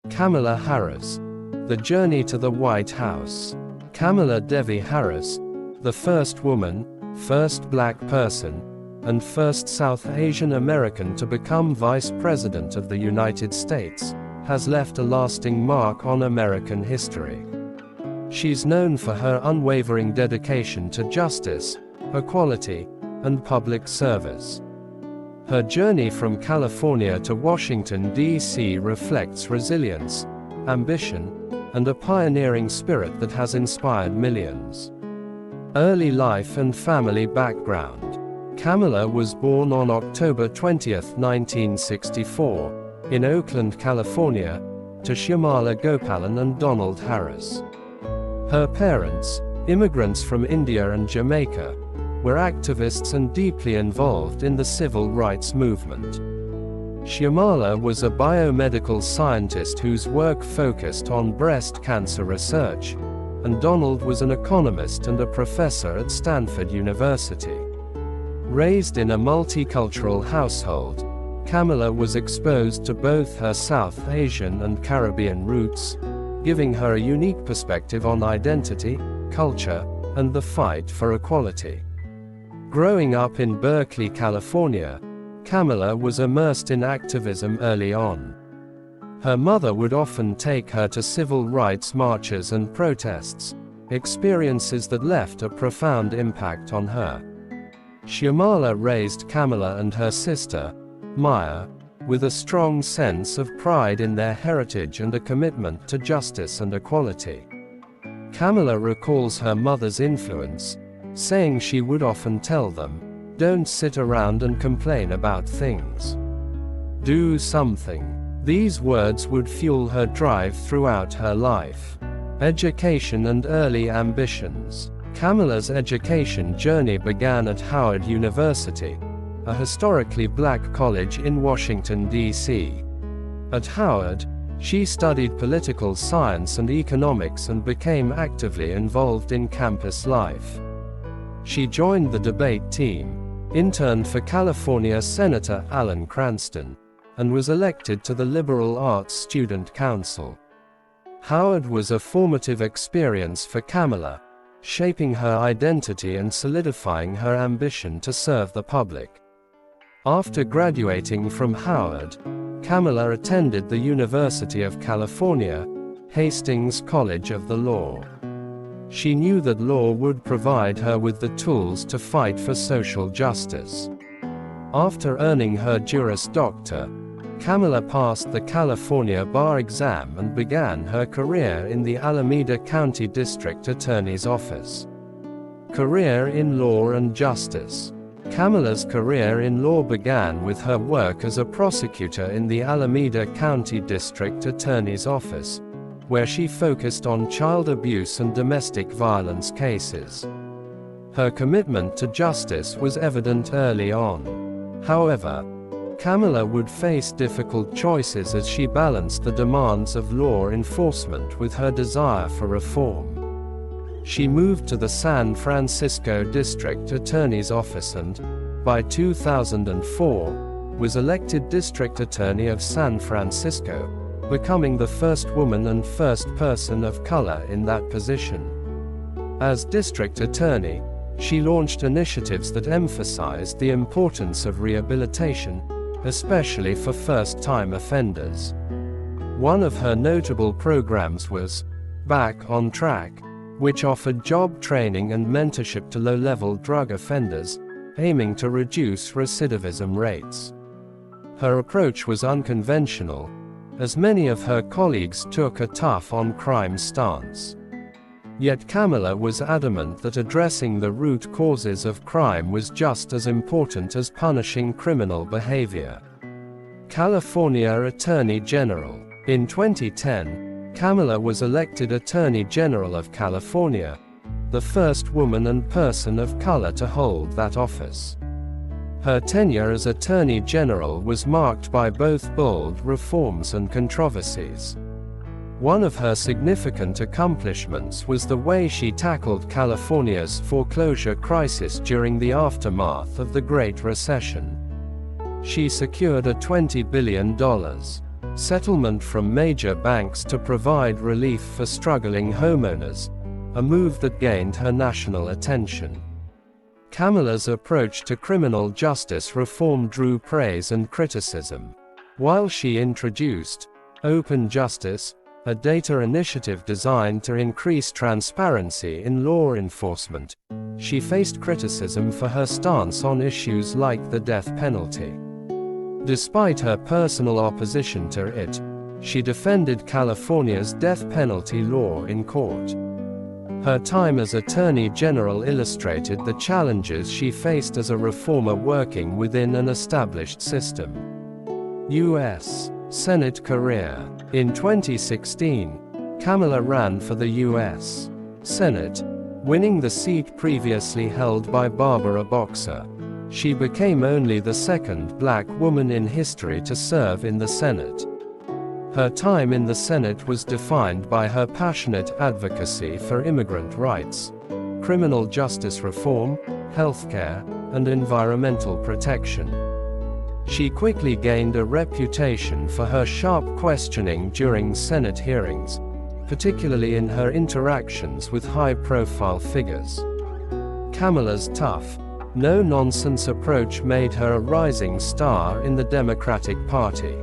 Kamala Harris. The Journey to the White House. Kamala Devi Harris, the first woman, first black person, and first South Asian American to become Vice President of the United States, has left a lasting mark on American history. She's known for her unwavering dedication to justice, equality, and public service. Her journey from California to Washington, D.C. reflects resilience, ambition, and a pioneering spirit that has inspired millions. Early life and family background. Kamala was born on October 20, 1964, in Oakland, California, to Shyamala Gopalan and Donald Harris. Her parents, immigrants from India and Jamaica, were activists and deeply involved in the civil rights movement. Shyamala was a biomedical scientist whose work focused on breast cancer research, and Donald was an economist and a professor at Stanford University. Raised in a multicultural household, Kamala was exposed to both her South Asian and Caribbean roots, giving her a unique perspective on identity, culture, and the fight for equality. Growing up in Berkeley, California, Kamala was immersed in activism early on. Her mother would often take her to civil rights marches and protests, experiences that left a profound impact on her. Shyamala raised Kamala and her sister, Maya, with a strong sense of pride in their heritage and a commitment to justice and equality. Kamala recalls her mother's influence, saying she would often tell them, "Don't sit around and complain about things. Do something." These words would fuel her drive throughout her life. Education and early ambitions. Kamala's education journey began at Howard University, a historically black college in Washington, D.C. At Howard, she studied political science and economics and became actively involved in campus life. She joined the debate team, interned for California Senator Alan Cranston, and was elected to the Liberal Arts Student Council. Howard was a formative experience for Kamala, shaping her identity and solidifying her ambition to serve the public. After graduating from Howard, Kamala attended the University of California, Hastings College of the Law. She knew that law would provide her with the tools to fight for social justice. After earning her Juris Doctor, Kamala passed the California bar exam and began her career in the Alameda County District Attorney's Office. Career in Law and Justice. Kamala's career in law began with her work as a prosecutor in the Alameda County District Attorney's Office, where she focused on child abuse and domestic violence cases. Her commitment to justice was evident early on. However, Kamala would face difficult choices as she balanced the demands of law enforcement with her desire for reform. She moved to the San Francisco District Attorney's Office and, by 2004, was elected District Attorney of San Francisco, becoming the first woman and first person of color in that position. As District Attorney, she launched initiatives that emphasized the importance of rehabilitation, especially for first-time offenders. One of her notable programs was Back on Track, which offered job training and mentorship to low-level drug offenders, aiming to reduce recidivism rates. Her approach was unconventional, as many of her colleagues took a tough-on-crime stance. Yet Kamala was adamant that addressing the root causes of crime was just as important as punishing criminal behavior. California Attorney General. In 2010, Kamala was elected Attorney General of California, the first woman and person of color to hold that office. Her tenure as Attorney General was marked by both bold reforms and controversies. One of her significant accomplishments was the way she tackled California's foreclosure crisis during the aftermath of the Great Recession. She secured a $20 billion settlement from major banks to provide relief for struggling homeowners, a move that gained her national attention. Kamala's approach to criminal justice reform drew praise and criticism. While she introduced Open Justice, a data initiative designed to increase transparency in law enforcement, she faced criticism for her stance on issues like the death penalty. Despite her personal opposition to it, she defended California's death penalty law in court. Her time as Attorney General illustrated the challenges she faced as a reformer working within an established system. U.S. Senate career. In 2016, Kamala ran for the U.S. Senate, winning the seat previously held by Barbara Boxer. She became only the second black woman in history to serve in the Senate. Her time in the Senate was defined by her passionate advocacy for immigrant rights, criminal justice reform, healthcare, and environmental protection. She quickly gained a reputation for her sharp questioning during Senate hearings, particularly in her interactions with high-profile figures. Kamala's tough, no-nonsense approach made her a rising star in the Democratic Party.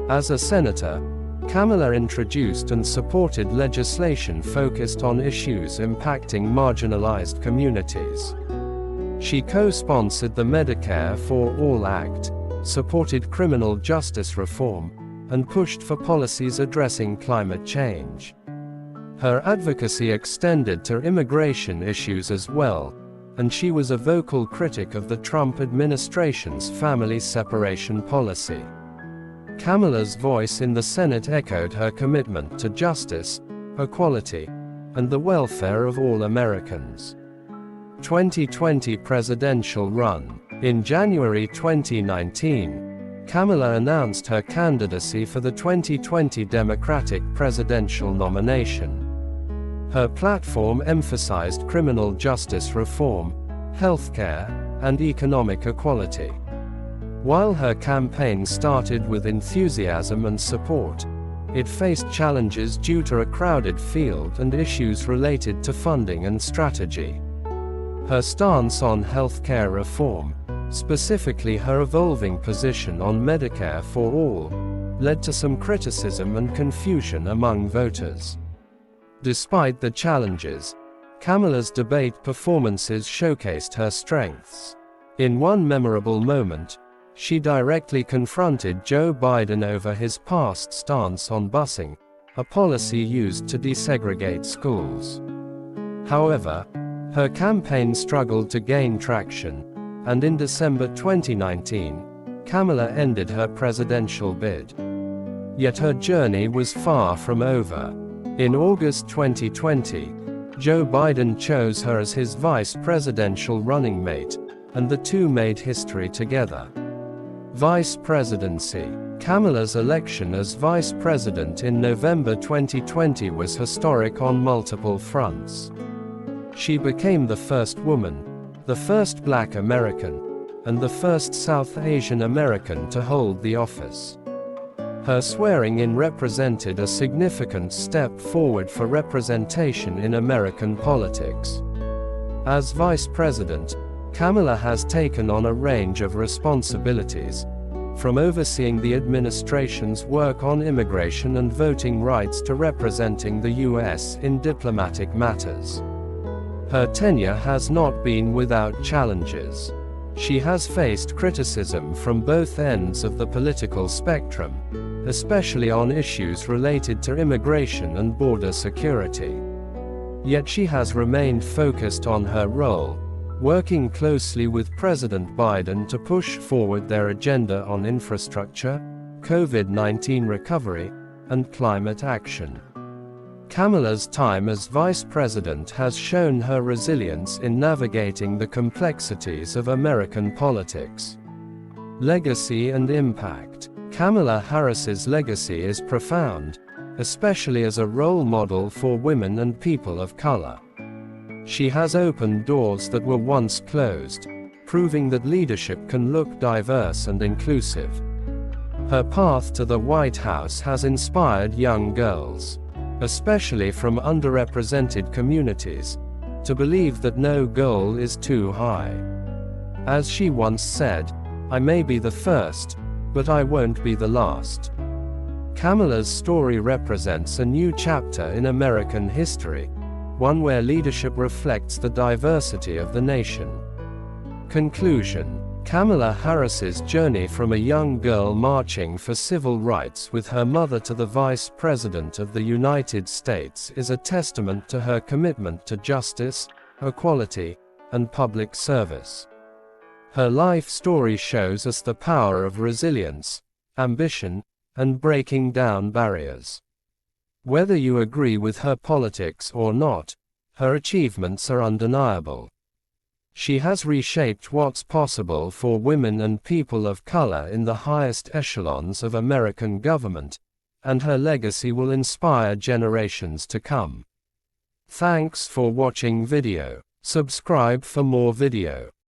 As a senator, Kamala introduced and supported legislation focused on issues impacting marginalized communities. She co-sponsored the Medicare for All Act, supported criminal justice reform, and pushed for policies addressing climate change. Her advocacy extended to immigration issues as well, and she was a vocal critic of the Trump administration's family separation policy. Kamala's voice in the Senate echoed her commitment to justice, equality, and the welfare of all Americans. 2020 presidential run. In January 2019, Kamala announced her candidacy for the 2020 Democratic presidential nomination. Her platform emphasized criminal justice reform, healthcare, and economic equality. While her campaign started with enthusiasm and support, it faced challenges due to a crowded field and issues related to funding and strategy. Her stance on healthcare reform, specifically her evolving position on Medicare for All, led to some criticism and confusion among voters. Despite the challenges, Kamala's debate performances showcased her strengths. In one memorable moment, she directly confronted Joe Biden over his past stance on busing, a policy used to desegregate schools. However, her campaign struggled to gain traction, and in December 2019, Kamala ended her presidential bid. Yet her journey was far from over. In August 2020, Joe Biden chose her as his vice presidential running mate, and the two made history together. Vice presidency. Kamala's election as vice president in November 2020 was historic on multiple fronts. She became the first woman, the first Black American, and the first South Asian American to hold the office. Her swearing-in represented a significant step forward for representation in American politics. As vice president, Kamala has taken on a range of responsibilities, from overseeing the administration's work on immigration and voting rights to representing the U.S. in diplomatic matters. Her tenure has not been without challenges. She has faced criticism from both ends of the political spectrum, especially on issues related to immigration and border security. Yet she has remained focused on her role, working closely with President Biden to push forward their agenda on infrastructure, COVID-19 recovery, and climate action. Kamala's time as vice president has shown her resilience in navigating the complexities of American politics. Legacy and impact. Kamala Harris's legacy is profound, especially as a role model for women and people of color. She has opened doors that were once closed, proving that leadership can look diverse and inclusive. Her path to the White House has inspired young girls, especially from underrepresented communities, to believe that no goal is too high. As she once said, "I may be the first, but I won't be the last." Kamala's story represents a new chapter in American history, one where leadership reflects the diversity of the nation. Conclusion: Kamala Harris's journey from a young girl marching for civil rights with her mother to the Vice President of the United States is a testament to her commitment to justice, equality, and public service. Her life story shows us the power of resilience, ambition, and breaking down barriers. Whether you agree with her politics or not, her achievements are undeniable. She has reshaped what's possible for women and people of color in the highest echelons of American government, and her legacy will inspire generations to come. Thanks for watching video. Subscribe for more video.